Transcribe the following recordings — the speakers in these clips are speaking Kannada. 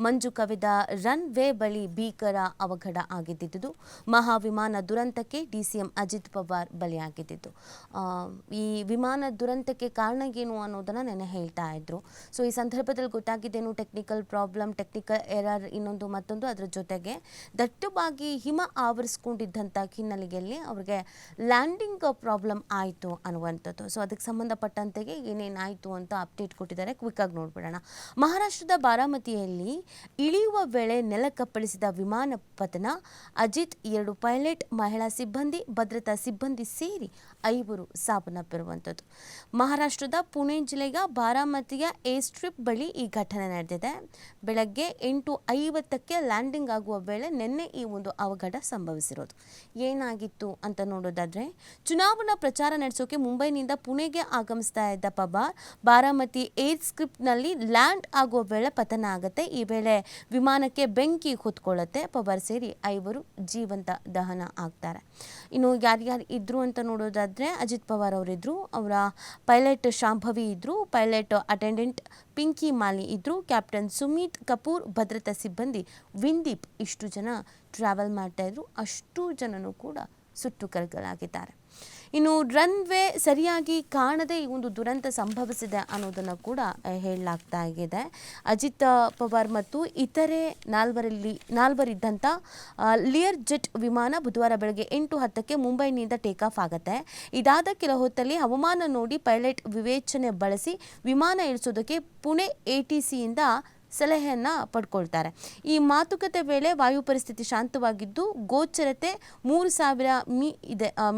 ಮಂಜು ಕವಿದ ರನ್ ವೇ ಬಳಿ ಭೀಕರ ಅವಘಡ ಆಗಿದ್ದಿದ್ದು ಮಹಾವಿಮಾನ ದುರಂತಕ್ಕೆ ಡಿಸಿಎಂ ಅಜಿತ್ ಪವಾರ್ ಬಲಿಯಾಗಿದ್ದಿದ್ದು. ಈ ವಿಮಾನ ದುರಂತಕ್ಕೆ ಕಾರಣ ಏನು ಅನ್ನೋದನ್ನ ನೆನೆ ಹೇಳ್ತಾ ಇದ್ರು. ಸೊ ಈ ಸಂದರ್ಭದಲ್ಲಿ ಗೊತ್ತಾಗಿದ್ದೇನು ಟೆಕ್ನಿಕಲ್ ಪ್ರಾಬ್ಲಮ್, ಟೆಕ್ನಿಕಲ್ ಎರರ್, ಇನ್ನೊಂದು ಮತ್ತೊಂದು. ಅದರ ಜೊತೆಗೆ ದಟ್ಟವಾಗಿ ಹಿಮ ಆವರಿಸ್ಕೊಂಡಿದ್ದಂಥ ಹಿನ್ನೆಲೆಯಲ್ಲಿ ಅವ್ರಿಗೆ ಲ್ಯಾಂಡಿಂಗ್ ಪ್ರಾಬ್ಲಮ್ ಆಯಿತು ಅನ್ನುವಂಥದ್ದು. ಸೊ ಅದಕ್ಕೆ ಸಂಬಂಧಪಟ್ಟಂತೆಗೆ ಏನೇನಾಯಿತು ಅಂತ ಅಪ್ಡೇಟ್ ಕೊಟ್ಟಿದ್ದಾರೆ, ಕ್ವಿಕ್ ಆಗಿ ನೋಡ್ಬಿಡೋಣ. ಮಹಾರಾಷ್ಟ್ರದ ಬಾರಾಮತಿಯಲ್ಲಿ ಇಳಿಯುವ ವೇಳೆ ನೆಲಕ್ಕಪ್ಪಳಿಸಿದ ವಿಮಾನ ಪತನ. ಅಜಿತ್, 2 ಪೈಲಟ್, ಮಹಿಳಾ ಸಿಬ್ಬಂದಿ, ಭದ್ರತಾ ಸಿಬ್ಬಂದಿ ಸೇರಿ 5 ಸಾವನ್ನಪ್ಪಿರುವಂಥದ್ದು. ಮಹಾರಾಷ್ಟ್ರದ ಪುಣೆ ಜಿಲ್ಲೆಯ ಬಾರಾಮತಿಯ ಏರ್‌ಸ್ಟ್ರಿಪ್ ಬಳಿ ಈ ಘಟನೆ ನಡೆದಿದೆ. ಬೆಳಗ್ಗೆ 8:50ಕ್ಕೆ ಲ್ಯಾಂಡಿಂಗ್ ಆಗುವ ವೇಳೆ ನಿನ್ನೆ ಈ ಒಂದು ಅವಘಡ ಸಂಭವಿಸಿರೋದು. ಏನಾಗಿತ್ತು ಅಂತ ನೋಡೋದಾದ್ರೆ, ಚುನಾವಣಾ ಪ್ರಚಾರ ನಡೆಸೋಕೆ ಮುಂಬೈನಿಂದ ಪುಣೆಗೆ ಆಗಮಿಸ್ತಾ ಇದ್ದ ಪವಾರ್ ಬಾರಾಮತಿ ಏರ್‌ಸ್ಟ್ರಿಪ್‌ನಲ್ಲಿ ಲ್ಯಾಂಡ್ ಆಗುವ ವೇಳೆ ಪತನ ಆಗುತ್ತೆ. ಈ ವೇಳೆ ವಿಮಾನಕ್ಕೆ ಬೆಂಕಿ ಹೊತ್ಕೊಳ್ಳುತ್ತೆ. ಪವಾರ್ ಸೇರಿ 5 ಜೀವಂತ ದಹನ ಆಗ್ತಾರೆ. ಇನ್ನು ಯಾರ್ಯಾರು ಇದ್ರು ಅಂತ ನೋಡೋದಾದ್ರೆ, ಅಜಿತ್ ಪವಾರ್ ಅವರಿದ್ರು, ಅವರ ಪೈಲಟ್ ಶಾಂಭವಿ ಇದ್ರು, ಪೈಲಟ್ ಅಟೆಂಡೆಂಟ್ ಪಿಂಕಿ ಮಾಲಿ ಇದ್ರು, ಕ್ಯಾಪ್ಟನ್ ಸುಮಿತ್ ಕಪೂರ್, ಭದ್ರತಾ ಸಿಬ್ಬಂದಿ ವಿಂದೀಪ್, ಇಷ್ಟು ಜನ ಟ್ರಾವೆಲ್ ಮಾಡ್ತಾ ಇದ್ರು. ಅಷ್ಟು ಜನನು ಕೂಡ ಸುಟ್ಟು ಕರಕಲಾಗಿದ್ದಾರೆ. ಇನ್ನು ರನ್ವೇ ಸರಿಯಾಗಿ ಕಾಣದೆ ಈ ಒಂದು ದುರಂತ ಸಂಭವಿಸಿದೆ ಅನ್ನೋದನ್ನು ಕೂಡ ಹೇಳಲಾಗ್ತಾ ಇದೆ. ಅಜಿತ್ ಪವಾರ್ ಮತ್ತು ಇತರೆ ನಾಲ್ವರಿದ್ದಂಥ ಲಿಯರ್ ಜೆಟ್ ವಿಮಾನ ಬುಧವಾರ ಬೆಳಗ್ಗೆ 8:10ಕ್ಕೆ ಮುಂಬೈನಿಂದ ಟೇಕ್ ಆಫ್ ಆಗುತ್ತೆ. ಇದಾದ ಕೆಲ ಹೊತ್ತಲ್ಲಿ ಹವಾಮಾನ ನೋಡಿ ಪೈಲಟ್ ವಿವೇಚನೆ ಬಳಸಿ ವಿಮಾನ ಇಳಿಸೋದಕ್ಕೆ ಪುಣೆ ಎಟಿಸಿಯಿಂದ ಸಲಹೆಯನ್ನು ಪಡ್ಕೊಳ್ತಾರೆ. ಈ ಮಾತುಕತೆ ವೇಳೆ ವಾಯು ಪರಿಸ್ಥಿತಿ ಶಾಂತವಾಗಿದ್ದು ಗೋಚರತೆ 3000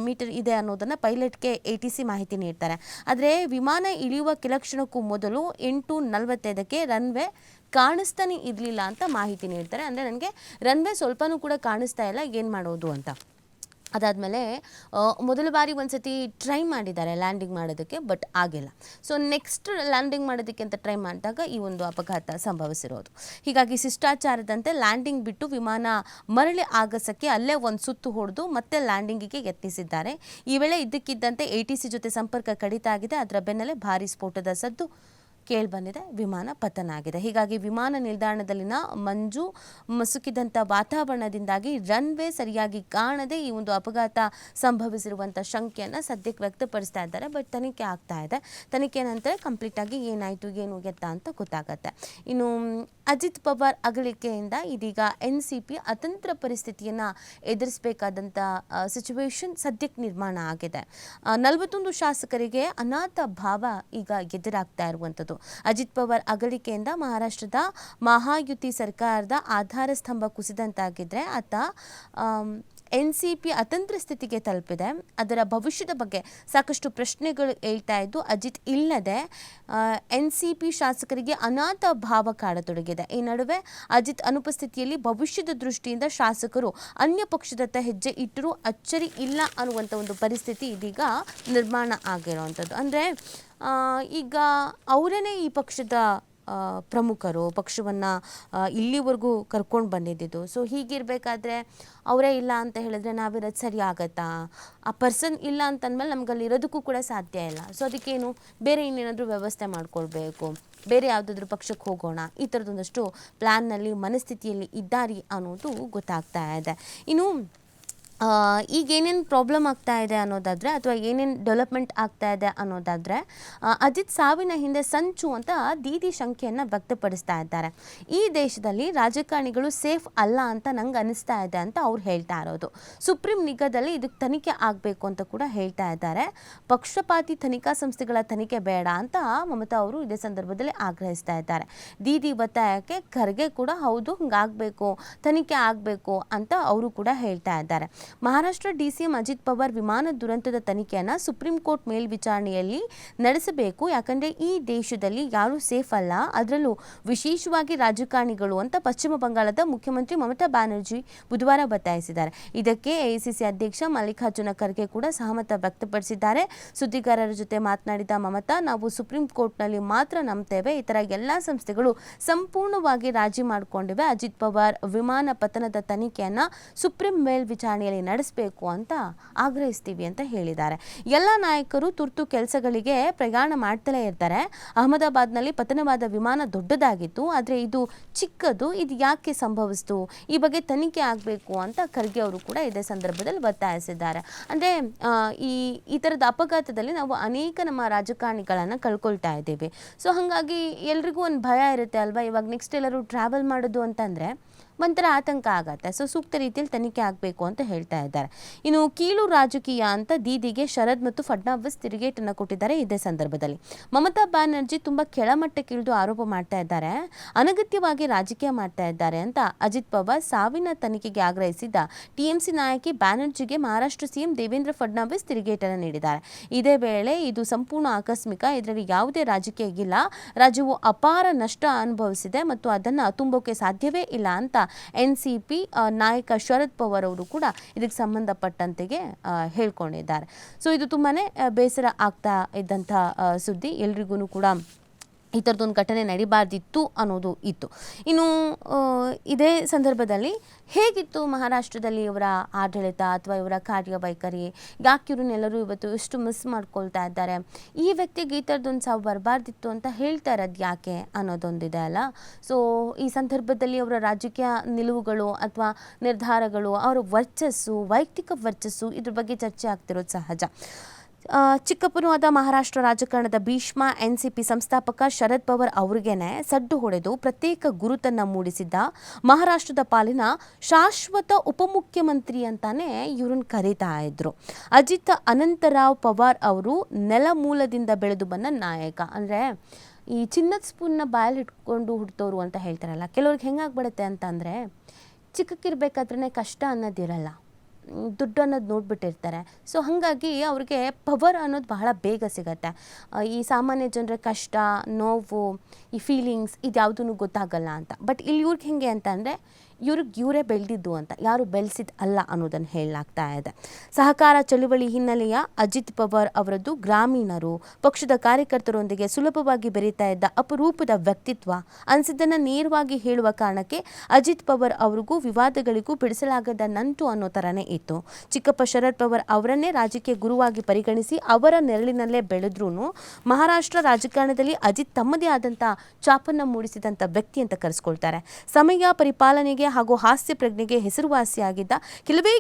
ಮೀಟರ್ ಇದೆ ಅನ್ನೋದನ್ನು ಪೈಲಟ್ಗೆ ಎಟಿಸಿ ಮಾಹಿತಿ ನೀಡ್ತಾರೆ. ಆದರೆ ವಿಮಾನ ಇಳಿಯುವ ಕೆಲ ಕ್ಷಣಕ್ಕೂ ಮೊದಲು 8:45ಕ್ಕೆ ರನ್ವೇ ಕಾಣಿಸ್ತಾನೆ ಇರಲಿಲ್ಲ ಅಂತ ಮಾಹಿತಿ ನೀಡ್ತಾರೆ. ಅಂದರೆ ನನಗೆ ರನ್ವೇ ಸ್ವಲ್ಪನೂ ಕೂಡ ಕಾಣಿಸ್ತಾ ಇಲ್ಲ, ಏನು ಮಾಡೋದು ಅಂತ. ಅದಾದಮೇಲೆ ಮೊದಲ ಬಾರಿ ಒಂದ್ಸತಿ ಟ್ರೈ ಮಾಡಿದ್ದಾರೆ ಲ್ಯಾಂಡಿಂಗ್ ಮಾಡೋದಕ್ಕೆ, ಬಟ್ ಆಗಿಲ್ಲ. ಸೊ ನೆಕ್ಸ್ಟ್ ಲ್ಯಾಂಡಿಂಗ್ ಮಾಡೋದಕ್ಕೆ ಅಂತ ಟ್ರೈ ಮಾಡಿದಾಗ ಈ ಒಂದು ಅಪಘಾತ ಸಂಭವಿಸಿರೋದು. ಹೀಗಾಗಿ ಶಿಷ್ಟಾಚಾರದಂತೆ ಲ್ಯಾಂಡಿಂಗ್ ಬಿಟ್ಟು ವಿಮಾನ ಮರಳಿ ಆಗಸಕ್ಕೆ ಅಲ್ಲೇ ಒಂದು ಸುತ್ತು ಹೊಡೆದು ಮತ್ತೆ ಲ್ಯಾಂಡಿಂಗಿಗೆ ಯತ್ನಿಸಿದ್ದಾರೆ. ಈ ವೇಳೆ ಇದ್ದಕ್ಕಿದ್ದಂತೆ ಎಟಿಸಿ ಜೊತೆ ಸಂಪರ್ಕ ಕಡಿತ ಆಗಿದೆ. ಅದರ ಬೆನ್ನಲ್ಲೇ ಭಾರೀ ಸ್ಫೋಟದ ಸದ್ದು ಕೇಳಿಬಂದಿದೆ. ವಿಮಾನ ಪತನ ಆಗಿದೆ. ಹೀಗಾಗಿ ವಿಮಾನ ನಿಲ್ದಾಣದಲ್ಲಿನ ಮಂಜು ಮಸುಕಿದಂಥ ವಾತಾವರಣದಿಂದಾಗಿ ರನ್ವೇ ಸರಿಯಾಗಿ ಕಾಣದೆ ಈ ಒಂದು ಅಪಘಾತ ಸಂಭವಿಸಿರುವಂಥ ಶಂಕೆಯನ್ನು ಸದ್ಯಕ್ಕೆ ವ್ಯಕ್ತಪಡಿಸ್ತಾ ಇದ್ದಾರೆ. ಬಟ್ ತನಿಖೆ ಆಗ್ತಾ ಇದೆ. ತನಿಖೆ ನಂತರ ಕಂಪ್ಲೀಟಾಗಿ ಏನಾಯಿತು ಏನು ಎತ್ತ ಅಂತ ಗೊತ್ತಾಗತ್ತೆ. ಇನ್ನು ಅಜಿತ್ ಪವಾರ್ ಅಗಲಿಕೆಯಿಂದ ಇದೀಗ ಎನ್ಸಿಪಿ ಅತಂತ್ರ ಪರಿಸ್ಥಿತಿಯನ್ನು ಎದುರಿಸಬೇಕಾದಂಥ ಸಿಚುವೇಶನ್ ಸದ್ಯಕ್ಕೆ ನಿರ್ಮಾಣ ಆಗಿದೆ. 41 ಶಾಸಕರಿಗೆ ಅನಾಥ ಭಾವ ಈಗ ಎದುರಾಗ್ತಾ ಇರುವಂಥದ್ದು. ಅಜಿತ್ ಪವಾರ್ ಅಗಲಿಕೆಯಿಂದ ಮಹಾರಾಷ್ಟ್ರದ ಮಹಾಯುತಿ ಸರ್ಕಾರದ ಆಧಾರ ಸ್ತಂಭ ಕುಸಿದಂತಾಗಿದ್ರೆ ಆತ ಎನ್ಸಿಪಿ ಅತಂತ್ರ ಸ್ಥಿತಿಗೆ ತಲುಪಿದೆ. ಅದರ ಭವಿಷ್ಯದ ಬಗ್ಗೆ ಸಾಕಷ್ಟು ಪ್ರಶ್ನೆಗಳು ಹೇಳ್ತಾ ಇದ್ದು ಅಜಿತ್ ಇಲ್ಲದೆ ಎನ್ಸಿಪಿ ಶಾಸಕರಿಗೆ ಅನಾಥ ಭಾವ ಕಾಡತೊಡಗಿದೆ. ಈ ನಡುವೆ ಅಜಿತ್ ಅನುಪಸ್ಥಿತಿಯಲ್ಲಿ ಭವಿಷ್ಯದ ದೃಷ್ಟಿಯಿಂದ ಶಾಸಕರು ಅನ್ಯ ಪಕ್ಷದತ್ತ ಹೆಜ್ಜೆ ಇಟ್ಟರೂ ಅಚ್ಚರಿ ಇಲ್ಲ ಅನ್ನುವಂಥ ಒಂದು ಪರಿಸ್ಥಿತಿ ಇದೀಗ ನಿರ್ಮಾಣ ಆಗಿರುವಂಥದ್ದು. ಅಂದರೆ ಈಗ ಅವರೇನೇ ಈ ಪಕ್ಷದ ಪ್ರಮುಖರು, ಪಕ್ಷವನ್ನು ಇಲ್ಲಿವರೆಗೂ ಕರ್ಕೊಂಡು ಬಂದಿದ್ದು. ಸೊ ಹೀಗಿರಬೇಕಾದ್ರೆ ಅವರೇ ಇಲ್ಲ ಅಂತ ಹೇಳಿದ್ರೆ ನಾವಿರೋದು ಸರಿ ಆಗತ್ತಾ? ಆ ಪರ್ಸನ್ ಇಲ್ಲ ಅಂತಂದಮೇಲೆ ನಮ್ಗೆ ಅಲ್ಲಿ ಇರೋದಕ್ಕೂ ಕೂಡ ಸಾಧ್ಯ ಇಲ್ಲ. ಸೊ ಅದಕ್ಕೇನು ಬೇರೆ ಇನ್ನೇನಾದರೂ ವ್ಯವಸ್ಥೆ ಮಾಡ್ಕೊಳ್ಬೇಕು, ಬೇರೆ ಯಾವುದಾದ್ರೂ ಪಕ್ಷಕ್ಕೆ ಹೋಗೋಣ, ಈ ಥರದೊಂದಷ್ಟು ಪ್ಲ್ಯಾನ್ನಲ್ಲಿ ಮನಸ್ಥಿತಿಯಲ್ಲಿ ಇದ್ದಾರೆ ಅನ್ನೋದು ಗೊತ್ತಾಗ್ತಾ ಇದೆ. ಇನ್ನು ಈಗ ಏನೇನು ಪ್ರಾಬ್ಲಮ್ ಆಗ್ತಾ ಇದೆ ಅನ್ನೋದಾದರೆ ಅಥವಾ ಏನೇನು ಡೆವಲಪ್ಮೆಂಟ್ ಆಗ್ತಾ ಇದೆ ಅನ್ನೋದಾದರೆ, ಅಜಿತ್ ಸಾವಿನ ಹಿಂದೆ ಸಂಚು ಅಂತ ದೀದಿ ಶಂಕೆಯನ್ನು ವ್ಯಕ್ತಪಡಿಸ್ತಾ ಇದ್ದಾರೆ. ಈ ದೇಶದಲ್ಲಿ ರಾಜಕಾರಣಿಗಳು ಸೇಫ್ ಅಲ್ಲ ಅಂತ ನಂಗೆ ಅನಿಸ್ತಾ ಇದೆ ಅಂತ ಅವ್ರು ಹೇಳ್ತಾ ಇರೋದು. ಸುಪ್ರೀಂ ನಿಗಾದಲ್ಲಿ ಇದಕ್ಕೆ ತನಿಖೆ ಆಗಬೇಕು ಅಂತ ಕೂಡ ಹೇಳ್ತಾ ಇದ್ದಾರೆ. ಪಕ್ಷಪಾತಿ ತನಿಖಾ ಸಂಸ್ಥೆಗಳ ತನಿಖೆ ಬೇಡ ಅಂತ ಮಮತಾ ಅವರು ಇದೇ ಸಂದರ್ಭದಲ್ಲಿ ಆಗ್ರಹಿಸ್ತಾ ಇದ್ದಾರೆ. ದೀದಿ ಒತ್ತಾಯಕ್ಕೆ ಖರ್ಗೆ ಕೂಡ ಹೌದು ಹಿಂಗಾಗಬೇಕು, ತನಿಖೆ ಆಗಬೇಕು ಅಂತ ಅವರು ಕೂಡ ಹೇಳ್ತಾ ಇದ್ದಾರೆ. ಮಹಾರಾಷ್ಟ್ರ ಡಿಸಿಎಂ ಅಜಿತ್ ಪವಾರ್ ವಿಮಾನ ದುರಂತದ ತನಿಖೆಯನ್ನು ಸುಪ್ರೀಂ ಕೋರ್ಟ್ ಮೇಲ್ವಿಚಾರಣೆಯಲ್ಲಿ ನಡೆಸಬೇಕು. ಯಾಕಂದರೆ ಈ ದೇಶದಲ್ಲಿ ಯಾರೂ ಸೇಫ್ ಅಲ್ಲ, ಅದರಲ್ಲೂ ವಿಶೇಷವಾಗಿ ರಾಜಕಾರಣಿಗಳು ಅಂತ ಪಶ್ಚಿಮ ಬಂಗಾಳದ ಮುಖ್ಯಮಂತ್ರಿ ಮಮತಾ ಬ್ಯಾನರ್ಜಿ ಬುಧವಾರ ಒತ್ತಾಯಿಸಿದ್ದಾರೆ. ಇದಕ್ಕೆ ಎಐಸಿಸಿ ಅಧ್ಯಕ್ಷ ಮಲ್ಲಿಕಾರ್ಜುನ ಖರ್ಗೆ ಕೂಡ ಸಹಮತ ವ್ಯಕ್ತಪಡಿಸಿದ್ದಾರೆ. ಸುದ್ದಿಗಾರರ ಜೊತೆ ಮಾತನಾಡಿದ ಮಮತಾ, ನಾವು ಸುಪ್ರೀಂ ಕೋರ್ಟ್ನಲ್ಲಿ ಮಾತ್ರ ನಂಬ್ತೇವೆ, ಇತರ ಎಲ್ಲ ಸಂಸ್ಥೆಗಳು ಸಂಪೂರ್ಣವಾಗಿ ರಾಜಿ ಮಾಡಿಕೊಂಡಿವೆ. ಅಜಿತ್ ಪವಾರ್ ವಿಮಾನ ಪತನದ ತನಿಖೆಯನ್ನು ಸುಪ್ರೀಂ ಮೇಲ್ವಿಚಾರಣೆಯಲ್ಲಿ ನಡೆಸಬೇಕು ಅಂತ ಆಗ್ರಹಿಸ್ತೀವಿ ಅಂತ ಹೇಳಿದ್ದಾರೆ. ಎಲ್ಲ ನಾಯಕರು ತುರ್ತು ಕೆಲಸಗಳಿಗೆ ಪ್ರಯಾಣ ಮಾಡ್ತಲೇ ಇರ್ತಾರೆ. ಅಹಮದಾಬಾದ್ನಲ್ಲಿ ಪತನವಾದ ವಿಮಾನ ದೊಡ್ಡದಾಗಿತ್ತು, ಆದರೆ ಇದು ಚಿಕ್ಕದು, ಇದು ಯಾಕೆ ಸಂಭವಿಸ್ತು, ಈ ಬಗ್ಗೆ ತನಿಖೆ ಆಗಬೇಕು ಅಂತ ಖರ್ಗೆ ಅವರು ಕೂಡ ಇದೇ ಸಂದರ್ಭದಲ್ಲಿ ಒತ್ತಾಯಿಸಿದ್ದಾರೆ. ಅಂದರೆ ಈ ಥರದ ಅಪಘಾತದಲ್ಲಿ ನಾವು ಅನೇಕ ನಮ್ಮ ರಾಜಕಾರಣಿಗಳನ್ನು ಕಳ್ಕೊಳ್ತಾ ಇದ್ದೀವಿ. ಸೊ ಹಾಗಾಗಿ ಎಲ್ರಿಗೂ ಒಂದು ಭಯ ಇರುತ್ತೆ ಅಲ್ವಾ, ಇವಾಗ ನೆಕ್ಸ್ಟ್ ಎಲ್ಲರೂ ಟ್ರಾವೆಲ್ ಮಾಡೋದು ಅಂತಂದರೆ ಒಂಥರ ಆತಂಕ ಆಗತ್ತೆ. ಸೊ ಸೂಕ್ತ ರೀತಿಯಲ್ಲಿ ತನಿಖೆ ಆಗಬೇಕು ಅಂತ ಹೇಳ್ತಾ ಇದ್ದಾರೆ. ಇನ್ನು ಕೀಳು ರಾಜಕೀಯ ಅಂತ ದೀದಿಗೆ ಶರದ್ ಮತ್ತು ಫಡ್ನವೀಸ್ ತಿರುಗೇಟನ್ನು ಕೊಟ್ಟಿದ್ದಾರೆ. ಇದೇ ಸಂದರ್ಭದಲ್ಲಿ ಮಮತಾ ಬ್ಯಾನರ್ಜಿ ತುಂಬ ಕೆಳಮಟ್ಟಕ್ಕಿಳಿದು ಆರೋಪ ಮಾಡ್ತಾ ಇದ್ದಾರೆ, ಅನಗತ್ಯವಾಗಿ ರಾಜಕೀಯ ಮಾಡ್ತಾ ಇದ್ದಾರೆ ಅಂತ ಅಜಿತ್ ಪವಾರ್ ಸಾವಿನ ತನಿಖೆಗೆ ಆಗ್ರಹಿಸಿದ್ದ ಟಿಎಂಸಿ ನಾಯಕಿ ಬ್ಯಾನರ್ಜಿಗೆ ಮಹಾರಾಷ್ಟ್ರ ಸಿಎಂ ದೇವೇಂದ್ರ ಫಡ್ನವೀಸ್ ತಿರುಗೇಟನ್ನು ನೀಡಿದ್ದಾರೆ. ಇದೇ ವೇಳೆ ಇದು ಸಂಪೂರ್ಣ ಆಕಸ್ಮಿಕ, ಇದರಲ್ಲಿ ಯಾವುದೇ ರಾಜಕೀಯ ಇಲ್ಲ, ರಾಜ್ಯವು ಅಪಾರ ನಷ್ಟ ಅನುಭವಿಸಿದೆ ಮತ್ತು ಅದನ್ನು ತುಂಬೋಕೆ ಸಾಧ್ಯವೇ ಇಲ್ಲ ಅಂತ ಎನ್ಸಿಪಿ ನಾಯಕ ಶರದ್ ಪವಾರ್ ಅವರು ಕೂಡ ಇದಕ್ಕೆ ಸಂಬಂಧಪಟ್ಟಂತೆಗೆ ಹೇಳ್ಕೊಂಡಿದ್ದಾರೆ. ಸೊ ಇದು ತುಂಬಾನೇ ಬೇಸರ ಆಗ್ತಾ ಇದ್ದಂಥ ಸುದ್ದಿ. ಎಲ್ರಿಗೂ ಕೂಡ ಈ ಥರದೊಂದು ಘಟನೆ ನಡಿಬಾರ್ದಿತ್ತು ಅನ್ನೋದು ಇತ್ತು. ಇನ್ನು ಇದೇ ಸಂದರ್ಭದಲ್ಲಿ ಹೇಗಿತ್ತು ಮಹಾರಾಷ್ಟ್ರದಲ್ಲಿ ಇವರ ಆಡಳಿತ ಅಥವಾ ಇವರ ಕಾರ್ಯವೈಖರಿ, ಯಾಕೆ ಇವ್ರನ್ನೆಲ್ಲರೂ ಇವತ್ತು ಎಷ್ಟು ಮಿಸ್ ಮಾಡ್ಕೊಳ್ತಾ ಇದ್ದಾರೆ, ಈ ವ್ಯಕ್ತಿಗೆ ಈ ಥರದೊಂದು ಸಾವು ಬರಬಾರ್ದಿತ್ತು ಅಂತ ಹೇಳ್ತಾ ಇರೋದು ಯಾಕೆ ಅನ್ನೋದೊಂದಿದೆ ಅಲ್ಲ. ಸೊ ಈ ಸಂದರ್ಭದಲ್ಲಿ ಅವರ ರಾಜಕೀಯ ನಿಲುವುಗಳು ಅಥವಾ ನಿರ್ಧಾರಗಳು, ಅವರ ವರ್ಚಸ್ಸು, ವೈಯಕ್ತಿಕ ವರ್ಚಸ್ಸು, ಇದ್ರ ಬಗ್ಗೆ ಚರ್ಚೆ ಆಗ್ತಿರೋದು ಸಹಜ. ಚಿಕ್ಕಪ್ಪನೂ ಆದ ಮಹಾರಾಷ್ಟ್ರ ರಾಜಕಾರಣದ ಭೀಷ್ಮ ಎನ್ಸಿಪಿ ಸಂಸ್ಥಾಪಕ ಶರದ್ ಪವಾರ್ ಅವರಿಗೇನೆ ಸಡ್ಡು ಹೊಡೆದು ಪ್ರತ್ಯೇಕ ಗುರುತನ್ನು ಮೂಡಿಸಿದ್ದ ಮಹಾರಾಷ್ಟ್ರದ ಪಾಲಿನ ಶಾಶ್ವತ ಉಪಮುಖ್ಯಮಂತ್ರಿ ಅಂತಾನೆ ಇವ್ರನ್ನ ಕರೀತಾ ಇದ್ರು. ಅಜಿತ್ ಅನಂತರಾವ್ ಪವಾರ್ ಅವರು ನೆಲಮೂಲದಿಂದ ಬೆಳೆದು ಬಂದ ನಾಯಕ. ಅಂದರೆ ಈ ಚಿನ್ನದ ಸ್ಪೂನ್ನ ಬಾಯಲ್ಲಿ ಇಟ್ಕೊಂಡು ಹುಡ್ತೋರು ಅಂತ ಹೇಳ್ತಾರಲ್ಲ, ಕೆಲವ್ರಿಗೆ ಹೆಂಗಾಗ್ಬಿಡುತ್ತೆ ಅಂತಂದರೆ ಚಿಕ್ಕಕ್ಕಿರ್ಬೇಕಾದ್ರೇ ಕಷ್ಟ ಅನ್ನೋದಿರಲ್ಲ, ದುಡ್ಡು ಅನ್ನೋದು ನೋಡ್ಬಿಟ್ಟಿರ್ತಾರೆ. ಸೊ ಹಾಗಾಗಿ ಅವ್ರಿಗೆ ಪವರ್ ಅನ್ನೋದು ಬಹಳ ಬೇಗ ಸಿಗತ್ತೆ. ಈ ಸಾಮಾನ್ಯ ಜನರ ಕಷ್ಟ, ನೋವು, ಈ ಫೀಲಿಂಗ್ಸ್ ಇದ್ಯಾವುದೂ ಗೊತ್ತಾಗಲ್ಲ ಅಂತ. ಬಟ್ ಇಲ್ಲಿ ಇವ್ರಿಗೆ ಹೆಂಗೆ ಅಂತ ಅಂದರೆ ಇವರೇ ಬೆಳೆದಿದ್ದು ಅಂತ, ಯಾರು ಬೆಳೆಸಿದ ಅಲ್ಲ ಅನ್ನೋದನ್ನು ಹೇಳಲಾಗ್ತಾ ಇದೆ. ಸಹಕಾರ ಚಳುವಳಿ ಹಿನ್ನೆಲೆಯ ಅಜಿತ್ ಪವಾರ್ ಅವರದ್ದು ಗ್ರಾಮೀಣರು, ಪಕ್ಷದ ಕಾರ್ಯಕರ್ತರೊಂದಿಗೆ ಸುಲಭವಾಗಿ ಬೆರೀತಾ ಇದ್ದ ಅಪರೂಪದ ವ್ಯಕ್ತಿತ್ವ ಅನಿಸಿದ್ದನ್ನು ನೇರವಾಗಿ ಹೇಳುವ ಕಾರಣಕ್ಕೆ ಅಜಿತ್ ಪವಾರ್ ಅವ್ರಿಗೂ ವಿವಾದಗಳಿಗೂ ಬಿಡಿಸಲಾಗದ ನಂಟು ಅನ್ನೋ ಥರನೇ ಇತ್ತು. ಚಿಕ್ಕಪ್ಪ ಶರದ್ ಪವಾರ್ ಅವರನ್ನೇ ರಾಜಕೀಯ ಗುರುವಾಗಿ ಪರಿಗಣಿಸಿ ಅವರ ನೆರಳಿನಲ್ಲೇ ಬೆಳೆದ್ರೂ ಮಹಾರಾಷ್ಟ್ರ ರಾಜಕಾರಣದಲ್ಲಿ ಅಜಿತ್ ತಮ್ಮದೇ ಆದಂಥ ಛಾಪನ್ನು ಮೂಡಿಸಿದಂಥ ವ್ಯಕ್ತಿ ಅಂತ ಕರೆಸ್ಕೊಳ್ತಾರೆ. ಸಮಯ ಪರಿಪಾಲನೆಗೆ ಹಾಗೂ ಹಾಸ್ಯ ಪ್ರಜ್ಞೆಗೆ ಹೆಸರುವಾಸಿಯಾಗಿದ್ದ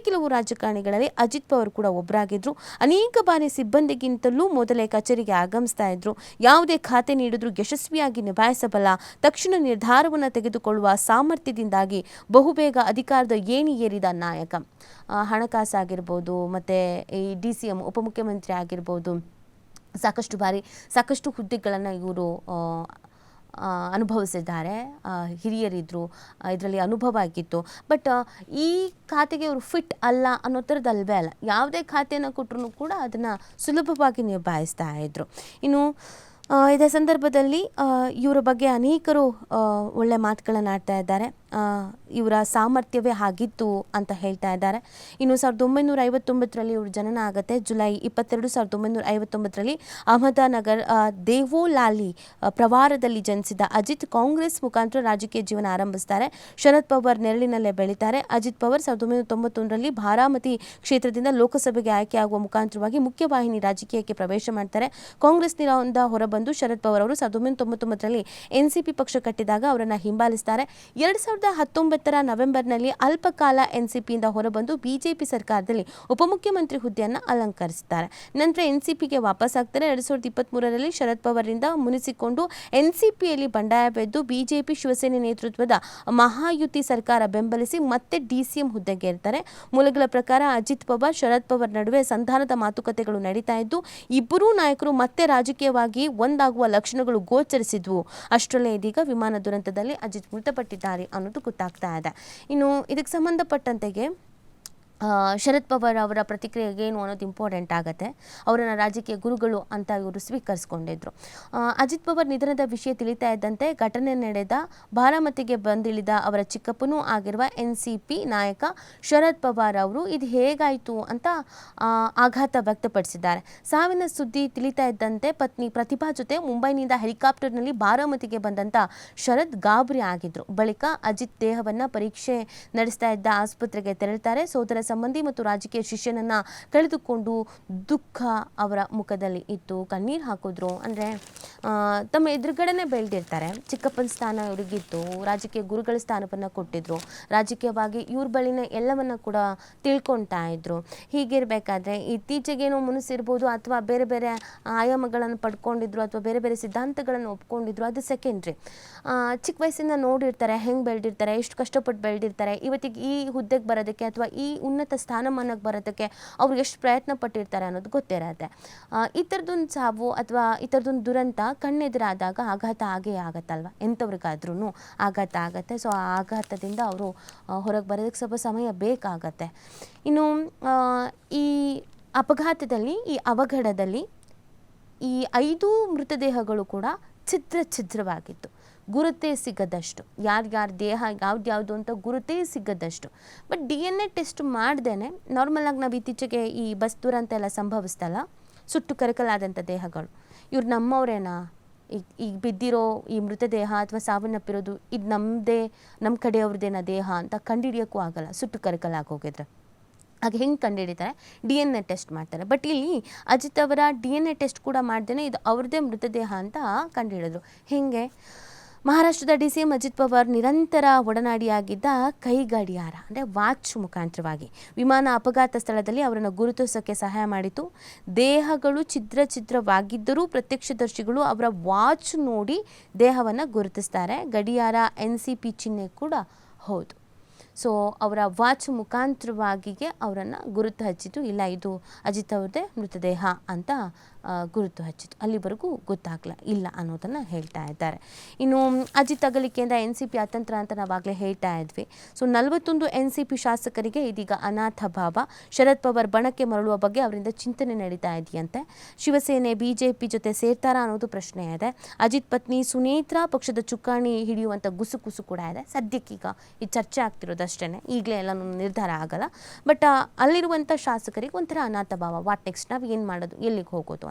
ಕೆಲವು ರಾಜಕಾರಣಿಗಳಲ್ಲಿ ಅಜಿತ್ ಪವಾರ್ ಕೂಡ ಒಬ್ಬರಾಗಿದ್ರು. ಅನೇಕ ಬಾರಿ ಸಿಬ್ಬಂದಿಗಿಂತಲೂ ಮೊದಲೇ ಕಚೇರಿಗೆ ಆಗಮಿಸ್ತಾ ಇದ್ರು. ಯಾವುದೇ ಖಾತೆ ನೀಡಿದ್ರೂ ಯಶಸ್ವಿಯಾಗಿ ನಿಭಾಯಿಸಬಲ್ಲ ತಕ್ಷಣ ನಿರ್ಧಾರವನ್ನು ತೆಗೆದುಕೊಳ್ಳುವ ಸಾಮರ್ಥ್ಯದಿಂದಾಗಿ ಬಹುಬೇಗ ಅಧಿಕಾರದ ಏಣಿ ಏರಿದ ನಾಯಕ. ಹಣಕಾಸಾಗಿರ್ಬೋದು, ಮತ್ತು ಈ DCM ಉಪಮುಖ್ಯಮಂತ್ರಿ ಆಗಿರ್ಬೋದು, ಸಾಕಷ್ಟು ಬಾರಿ ಸಾಕಷ್ಟು ಹುದ್ದೆಗಳನ್ನು ಇವರು ಅನುಭವಿಸಿದ್ದಾರೆ. ಹಿರಿಯರಿದ್ದರು, ಇದರಲ್ಲಿ ಅನುಭವ ಆಗಿತ್ತು. ಬಟ್ ಈ ಖಾತೆಗೆ ಅವರು ಫಿಟ್ ಅಲ್ಲ ಅನ್ನೋ ಥರದ್ದು ಅಲ್ವೇ ಅಲ್ಲ, ಯಾವುದೇ ಖಾತೆಯನ್ನು ಕೊಟ್ಟರು ಕೂಡ ಅದನ್ನು ಸುಲಭವಾಗಿ ನಿಭಾಯಿಸ್ತಾ ಇದ್ರು. ಇನ್ನು ಇದೇ ಸಂದರ್ಭದಲ್ಲಿ ಇವರ ಬಗ್ಗೆ ಅನೇಕರು ಒಳ್ಳೆ ಮಾತುಗಳನ್ನು ಆಡ್ತಾ ಇದ್ದಾರೆ. ಇವರ ಸಾಮರ್ಥ್ಯವೇ ಆಗಿತ್ತು ಅಂತ ಹೇಳ್ತಾ ಇದ್ದಾರೆ. ಇನ್ನು 1959ರಲ್ಲಿ ಇವರು ಜನನ ಆಗುತ್ತೆ. ಜುಲೈ 22, 1959ರಲ್ಲಿ ಅಹಮದಾನಗರ್ ದೇವೋಲಾಲಿ ಪ್ರವಾರದಲ್ಲಿ ಜನಿಸಿದ ಅಜಿತ್ ಕಾಂಗ್ರೆಸ್ ಮುಖಾಂತರ ರಾಜಕೀಯ ಜೀವನ ಆರಂಭಿಸ್ತಾರೆ. ಶರದ್ ಪವಾರ್ ನೆರಳಿನಲ್ಲೇ ಬೆಳೀತಾರೆ. ಅಜಿತ್ ಪವಾರ್ 1991ರಲ್ಲಿ ಬಾರಾಮತಿ ಕ್ಷೇತ್ರದಿಂದ ಲೋಕಸಭೆಗೆ ಆಯ್ಕೆಯಾಗುವ ಮುಖಾಂತರವಾಗಿ ಮುಖ್ಯವಾಹಿನಿ ರಾಜಕೀಯಕ್ಕೆ ಪ್ರವೇಶ ಮಾಡ್ತಾರೆ. ಕಾಂಗ್ರೆಸ್ನಿಂದ ಹೊರಬಂದು ಶರದ್ ಪವಾರ್ ಅವರು 1999ರಲ್ಲಿ ಎನ್ಸಿಪಿ ಪಕ್ಷ ಕಟ್ಟಿದಾಗ ಅವರನ್ನು ಹಿಂಬಾಲಿಸ್ತಾರೆ. 2019ರ ನವೆಂಬರ್ನಲ್ಲಿ ಅಲ್ಪಕಾಲ ಎನ್ಸಿಪಿಯಿಂದ ಹೊರಬಂದು ಬಿಜೆಪಿ ಸರ್ಕಾರದಲ್ಲಿ ಉಪಮುಖ್ಯಮಂತ್ರಿ ಹುದ್ದೆಯನ್ನು ಅಲಂಕರಿಸುತ್ತಾರೆ. ನಂತರ ಎನ್ಸಿಪಿಗೆ ವಾಪಸ್ ಆಗ್ತಾರೆ. 2023ರಲ್ಲಿ ಶರದ್ ಪವಾರ್ರಿಂದ ಮುನಿಸಿಕೊಂಡು ಎನ್ಸಿಪಿಯಲ್ಲಿ ಬಂಡಾಯವೆದ್ದು ಬಿಜೆಪಿ ಶಿವಸೇನೆ ನೇತೃತ್ವದ ಮಹಾಯುತಿ ಸರ್ಕಾರ ಬೆಂಬಲಿಸಿ ಮತ್ತೆ DCM ಹುದ್ದೆಗೆ ಇರ್ತಾರೆ. ಮೂಲಗಳ ಪ್ರಕಾರ ಅಜಿತ್ ಪವಾರ್ ಶರದ್ ಪವಾರ್ ನಡುವೆ ಸಂಧಾನದ ಮಾತುಕತೆಗಳು ನಡೀತಾ ಇದ್ದು ಇಬ್ಬರೂ ನಾಯಕರು ಮತ್ತೆ ರಾಜಕೀಯವಾಗಿ ಒಂದಾಗುವ ಲಕ್ಷಣಗಳು ಗೋಚರಿಸಿದ್ವು. ಅಷ್ಟರಲ್ಲೇ ಇದೀಗ ವಿಮಾನ ದುರಂತದಲ್ಲಿ ಅಜಿತ್ ಮೃತಪಟ್ಟಿದ್ದಾರೆ ಅನ್ನೋದು ಗೊತ್ತಾಗ್ತಾ ಇದೆ. ಇನ್ನು ಇದಕ್ಕೆ ಸಂಬಂಧಪಟ್ಟಂತೆಗೆ ಶರದ್ ಪವಾರ್ ಅವರ ಪ್ರತಿಕ್ರಿಯೆಗೆ ಏನು ಅನ್ನೋದು ಇಂಪಾರ್ಟೆಂಟ್ ಆಗುತ್ತೆ. ಅವರನ್ನು ರಾಜಕೀಯ ಗುರುಗಳು ಅಂತ ಇವರು ಸ್ವೀಕರಿಸ್ಕೊಂಡಿದ್ರು. ಅಜಿತ್ ಪವಾರ್ ನಿಧನದ ವಿಷಯ ತಿಳಿತಾ ಇದ್ದಂತೆ ಘಟನೆ ನಡೆದ ಬಾರಾಮತಿಗೆ ಬಂದಿಳಿದ ಅವರ ಚಿಕ್ಕಪ್ಪನೂ ಆಗಿರುವ NCP ನಾಯಕ ಶರದ್ ಪವಾರ್ ಅವರು ಇದು ಹೇಗಾಯಿತು ಅಂತ ಆಘಾತ ವ್ಯಕ್ತಪಡಿಸಿದ್ದಾರೆ. ಸಾವಿನ ಸುದ್ದಿ ತಿಳಿತಾ ಇದ್ದಂತೆ ಪತ್ನಿ ಪ್ರತಿಭಾ ಜೊತೆ ಮುಂಬೈನಿಂದ ಹೆಲಿಕಾಪ್ಟರ್ನಲ್ಲಿ ಬಾರಾಮತಿಗೆ ಬಂದಂಥ ಶರದ್ ಗಾಬರಿ ಆಗಿದ್ರು. ಬಳಿಕ ಅಜಿತ್ ದೇಹವನ್ನು ಪರೀಕ್ಷೆ ನಡೆಸ್ತಾ ಇದ್ದ ಆಸ್ಪತ್ರೆಗೆ ತೆರಳುತ್ತಾರೆ. ಸೋದರ ಸಂಬಂಧಿ ಮತ್ತು ರಾಜಕೀಯ ಶಿಷ್ಯನನ್ನು ಕಳೆದುಕೊಂಡು ದುಃಖ ಅವರ ಮುಖದಲ್ಲಿ ಇತ್ತು. ಕಣ್ಣೀರು ಹಾಕಿದ್ರು. ಅಂದರೆ ತಮ್ಮ ಎದುರುಗಡೆನೇ ಬೆಳೆದಿರ್ತಾರೆ. ಚಿಕ್ಕಪ್ಪನ ಸ್ಥಾನ ಇವರಿಗಿತ್ತು, ರಾಜಕೀಯ ಗುರುಗಳ ಸ್ಥಾನವನ್ನು ಕೊಟ್ಟಿದ್ರು, ರಾಜಕೀಯವಾಗಿ ಇವ್ರ ಬಳಿನೇ ಎಲ್ಲವನ್ನ ಕೂಡ ತಿಳ್ಕೊಳ್ತಾ ಇದ್ರು. ಹೀಗಿರಬೇಕಾದ್ರೆ ಇತ್ತೀಚೆಗೇನೋ ಮುನಿಸಿರ್ಬೋದು ಅಥವಾ ಬೇರೆ ಬೇರೆ ಆಯಾಮಗಳನ್ನು ಪಡ್ಕೊಂಡಿದ್ರು ಅಥವಾ ಬೇರೆ ಬೇರೆ ಸಿದ್ಧಾಂತಗಳನ್ನು ಒಪ್ಕೊಂಡಿದ್ರು, ಅದು ಸೆಕೆಂಡ್ರಿ. ಚಿಕ್ಕ ವಯಸ್ಸಿಂದ ನೋಡಿರ್ತಾರೆ, ಹೆಂಗೆ ಬೆಳೆದಿರ್ತಾರೆ, ಎಷ್ಟು ಕಷ್ಟಪಟ್ಟು ಬೆಳೆದಿರ್ತಾರೆ, ಇವತ್ತಿಗೆ ಈ ಹುದ್ದೆಗೆ ಬರೋದಕ್ಕೆ ಅಥವಾ ಈ ಉನ್ನತ ಸ್ಥಾನಮಾನಕ್ಕೆ ಬರೋದಕ್ಕೆ ಅವ್ರು ಎಷ್ಟು ಪ್ರಯತ್ನ ಪಟ್ಟಿರ್ತಾರೆ ಅನ್ನೋದು ಗೊತ್ತಿರತ್ತೆ. ಈ ಥರದೊಂದು ಸಾವು ಅಥವಾ ಈ ಥರದೊಂದು ದುರಂತ ಕಣ್ಣೆದುರಾದಾಗ ಆಘಾತ ಆಗೇ ಆಗತ್ತಲ್ವ, ಎಂಥವ್ರಿಗಾದ್ರೂ ಆಘಾತ ಆಗತ್ತೆ. ಸೊ ಆ ಆಘಾತದಿಂದ ಅವರು ಹೊರಗೆ ಬರೋದಕ್ಕೆ ಸ್ವಲ್ಪ ಸಮಯ ಬೇಕಾಗತ್ತೆ. ಇನ್ನು ಈ ಅಪಘಾತದಲ್ಲಿ, ಈ ಅವಘಡದಲ್ಲಿ ಈ 5 ಮೃತದೇಹಗಳು ಕೂಡ ಛಿದ್ರವಾಗಿತ್ತು, ಗುರುತೇ ಸಿಗದಷ್ಟು, ಯಾರ್ಯಾರ ದೇಹ ಯಾವ್ದು ಅಂತ ಗುರುತೇ ಸಿಗದಷ್ಟು. ಬಟ್ DNA ಟೆಸ್ಟ್ ಮಾಡ್ದೇನೆ ನಾರ್ಮಲಾಗಿ ನಾವು ಇತ್ತೀಚೆಗೆ ಈ ಬಸ್ ದುರಂತ ಎಲ್ಲ ಸಂಭವಿಸ್ತಲ್ಲ, ಸುಟ್ಟು ಕರಕಲಾದಂಥ ದೇಹಗಳು, ಇವ್ರು ನಮ್ಮವರೇನಾ, ಈಗ ಬಿದ್ದಿರೋ ಈ ಮೃತದೇಹ ಅಥವಾ ಸಾವನ್ನಪ್ಪಿರೋದು ಇದು ನಮ್ಮ ಕಡೆಯವ್ರದ್ದೇನ ದೇಹ ಅಂತ ಕಂಡುಹಿಡಿಯೋಕ್ಕೂ ಆಗಲ್ಲ, ಸುಟ್ಟು ಕರಕಲಾಗಿ ಹೋಗಿದ್ರೆ. ಹಾಗೆ ಹೆಂಗೆ ಕಂಡುಹಿಡಿತಾರೆ? DNA ಟೆಸ್ಟ್ ಮಾಡ್ತಾರೆ. ಬಟ್ ಇಲ್ಲಿ ಅಜಿತ್ ಅವರ DNA ಟೆಸ್ಟ್ ಕೂಡ ಮಾಡ್ದೇನೆ ಇದು ಅವ್ರದ್ದೇ ಮೃತದೇಹ ಅಂತ ಕಂಡುಹಿಡಿದ್ರು. ಹೇಗೆ? ಮಹಾರಾಷ್ಟ್ರದ DCM ಅಜಿತ್ ಪವಾರ್ ನಿರಂತರ ಒಡನಾಡಿಯಾಗಿದ್ದ ಕೈಗಡಿಯಾರ ಅಂದರೆ ವಾಚ್ ಮುಖಾಂತರವಾಗಿ ವಿಮಾನ ಅಪಘಾತ ಸ್ಥಳದಲ್ಲಿ ಅವರನ್ನು ಗುರುತಿಸೋಕ್ಕೆ ಸಹಾಯ ಮಾಡಿತು. ದೇಹಗಳು ಛಿದ್ರವಾಗಿದ್ದರೂ ಪ್ರತ್ಯಕ್ಷದರ್ಶಿಗಳು ಅವರ ವಾಚ್ ನೋಡಿ ದೇಹವನ್ನು ಗುರುತಿಸ್ತಾರೆ. ಗಡಿಯಾರ NCP ಚಿಹ್ನೆ ಕೂಡ ಹೌದು. ಸೊ ಅವರ ವಾಚ್ ಮುಖಾಂತರವಾಗಿಗೆ ಅವರನ್ನು ಗುರುತು ಹಚ್ಚಿತು, ಇಲ್ಲ ಇದು ಅಜಿತ್ ಅವ್ರದ್ದೇ ಮೃತದೇಹ ಅಂತ ಗುರುತು ಹಚ್ಚಿತು. ಅಲ್ಲಿವರೆಗೂ ಇಲ್ಲ ಅನ್ನೋದನ್ನು ಹೇಳ್ತಾ ಇದ್ದಾರೆ. ಇನ್ನು ಅಜಿತ್ ಅಗಲಿಕೆಯಿಂದ NCP ಅತಂತ್ರ ಅಂತ ನಾವಾಗಲೇ ಹೇಳ್ತಾ ಇದ್ವಿ. ಸೊ 41 NCP ಶಾಸಕರಿಗೆ ಇದೀಗ ಅನಾಥ ಭಾವ. ಶರದ್ ಪವಾರ್ ಬಣಕ್ಕೆ ಮರಳುವ ಬಗ್ಗೆ ಅವರಿಂದ ಚಿಂತನೆ ನಡೀತಾ ಇದೆಯಂತೆ. ಶಿವಸೇನೆ BJP ಜೊತೆ ಸೇರ್ತಾರಾ ಅನ್ನೋದು ಪ್ರಶ್ನೆ ಇದೆ. ಅಜಿತ್ ಪತ್ನಿ ಸುನೇತ್ರಾ ಪಕ್ಷದ ಚುಕ್ಕಾಣಿ ಹಿಡಿಯುವಂಥ ಗುಸುಗುಸು ಕೂಡ ಇದೆ. ಸದ್ಯಕ್ಕೀಗ ಈ ಚರ್ಚೆ ಆಗ್ತಿರೋದಷ್ಟೇ, ಈಗಲೇ ಎಲ್ಲ ನಿರ್ಧಾರ ಆಗಲ್ಲ. ಬಟ್ ಅಲ್ಲಿರುವಂಥ ಶಾಸಕರಿಗೆ ಒಂಥರ ಅನಾಥ ಭಾವ, ವಾಟ್ ನೆಕ್ಸ್ಟ್, ನಾವು ಏನು ಮಾಡೋದು, ಎಲ್ಲಿಗೆ ಹೋಗೋದು